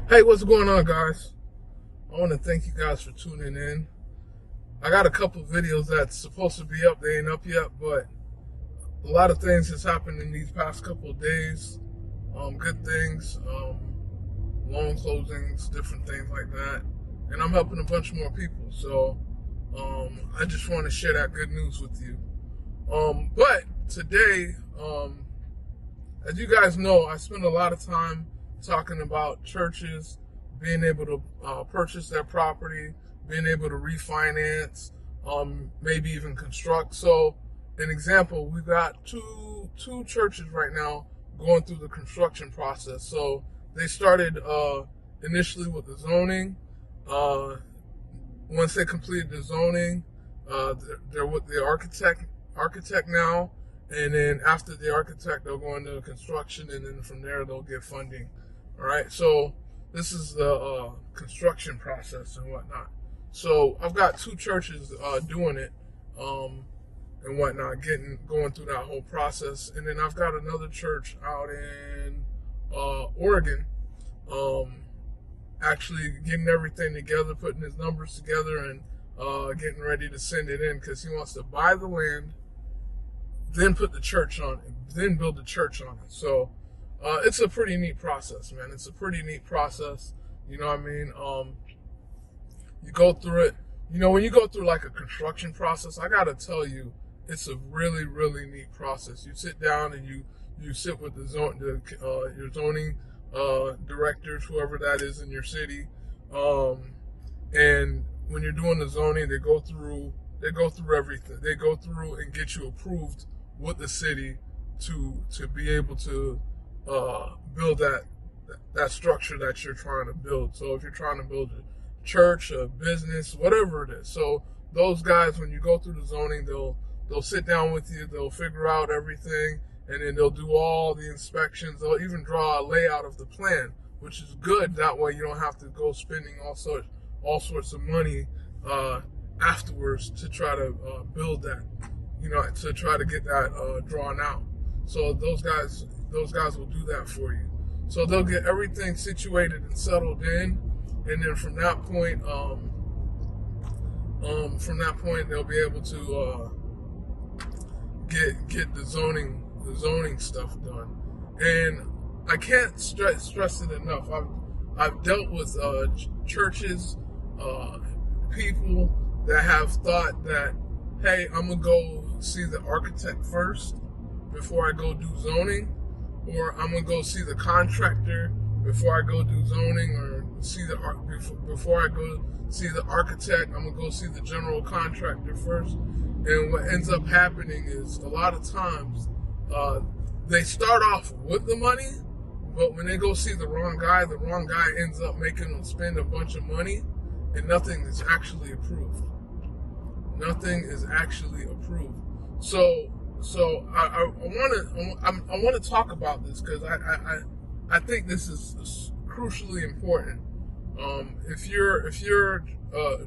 Hey, what's going on, guys? I want to thank you guys for tuning in. I got a couple videos that's supposed to be up. They ain't up yet, but a lot of things has happened in these past couple of days. Good things, loan closings, different things like that. And I'm helping a bunch more people. So I just want to share that good news with you. But today, as you guys know, I spend a lot of time talking about churches being able to purchase their property, being able to refinance, maybe even construct. So, an example, we've got two churches right now going through the construction process. So they started initially with the zoning. Once they completed the zoning, they're with the architect now, and then after the architect, they'll go into construction, and then from there they'll get funding. All right, so this is the construction process and whatnot. So I've got two churches doing it and whatnot, going through that whole process, and then I've got another church out in Oregon, actually getting everything together, putting his numbers together, and getting ready to send it in because he wants to buy the land, then put the church on it, then build the church on it. So it's a pretty neat process, man. It's a pretty neat process. You know what I mean? You go through it. You know, when you go through like a construction process, I gotta tell you, it's a really, really neat process. You sit down and you sit with your zoning directors, whoever that is in your city, and when you're doing the zoning, they go through everything. They go through and get you approved with the city to be able to build that structure that you're trying to build. So if you're trying to build a church, a business, whatever it is, so those guys, when you go through the zoning, they'll sit down with you, they'll figure out everything, and then they'll do all the inspections. They'll even draw a layout of the plan, which is good. That way you don't have to go spending all sorts of money afterwards to try to build that, to try to get that drawn out. So those guys will do that for you. So they'll get everything situated and settled in, and then from that point they'll be able to get the zoning stuff done. And I can't stress it enough. I've dealt with churches, people that have thought that, hey, I'm gonna go see the architect first before I go do zoning, or I'm gonna go see the contractor before I go do zoning, or before I go see the architect, I'm gonna go see the general contractor first. And what ends up happening is a lot of times they start off with the money, but when they go see the wrong guy ends up making them spend a bunch of money, and nothing is actually approved. Nothing is actually approved. So I want to talk about this because I think this is crucially important. If you're a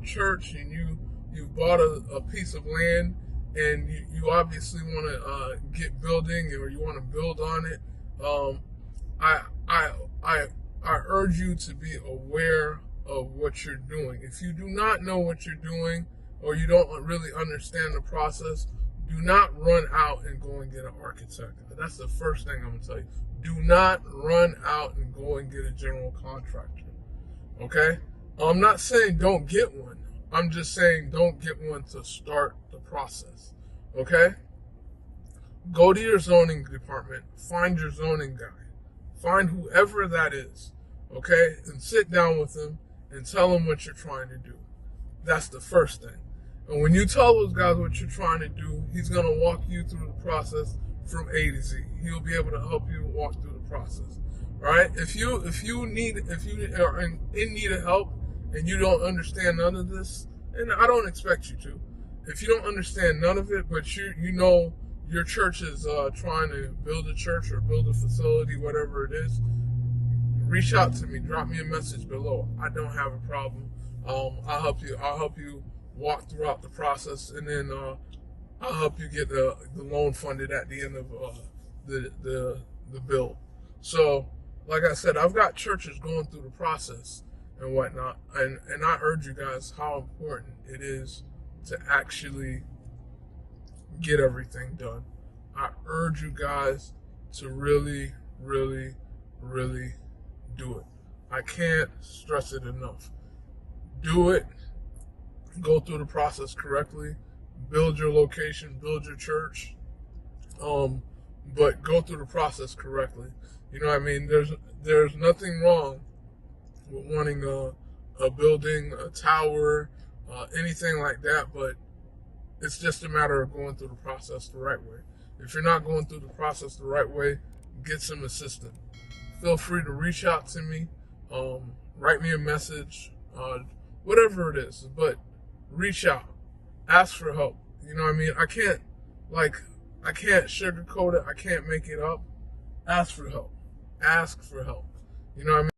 church and you've bought a piece of land and you obviously want to get building, or you want to build on it, I urge you to be aware of what you're doing. If you do not know what you're doing, or you don't really understand the process, do not run out and go and get an architect. That's the first thing I'm gonna tell you. Do not run out and go and get a general contractor. Okay? I'm not saying don't get one. I'm just saying don't get one to start the process. Okay? Go to your zoning department, find your zoning guy, find whoever that is, okay? And sit down with them and tell them what you're trying to do. That's the first thing. And when you tell those guys what you're trying to do, he's going to walk you through the process from A to Z. He'll be able to help you walk through the process. All right? If you are in need of help and you don't understand none of this, and I don't expect you to. If you don't understand none of it, but you know your church is trying to build a church or build a facility, whatever it is, reach out to me. Drop me a message below. I don't have a problem. I'll help you walk throughout the process, and then I'll help you get the loan funded at the end of the build. So like I said, I've got churches going through the process and whatnot, and I urge you guys how important it is to actually get everything done. I urge you guys to really, really, really do it. I can't stress it enough. Do it. Go through the process correctly. Build your location, build your church. But go through the process correctly. You know what I mean? There's nothing wrong with wanting a building, a tower, anything like that, but it's just a matter of going through the process the right way. If you're not going through the process the right way, get some assistance. Feel free to reach out to me, write me a message, whatever it is, but reach out, ask for help. You know what I mean? I can't sugarcoat it. I can't make it up. Ask for help. Ask for help. You know what I mean?